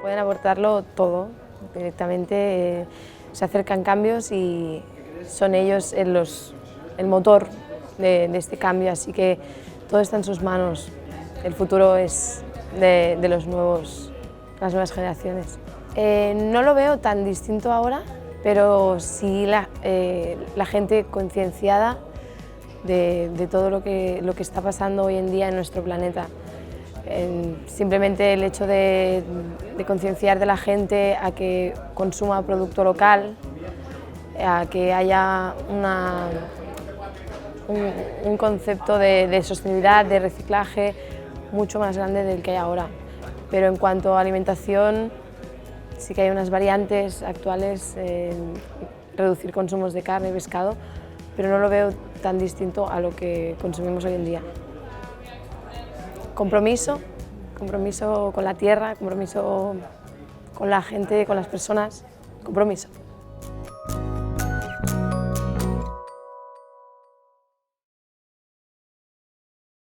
Pueden abordarlo todo, directamente se acercan cambios y son ellos el motor de este cambio, así que todo está en sus manos. El futuro es de las nuevas generaciones. No lo veo tan distinto ahora, pero sí la gente concienciada de todo lo que está pasando hoy en día en nuestro planeta. Simplemente el hecho de concienciar de la gente a que consuma producto local, a que haya un concepto de sostenibilidad, de reciclaje mucho más grande del que hay ahora. Pero en cuanto a alimentación, sí que hay unas variantes actuales, reducir consumos de carne y pescado, pero no lo veo tan distinto a lo que consumimos hoy en día. Compromiso con la tierra, compromiso con la gente, con las personas, compromiso.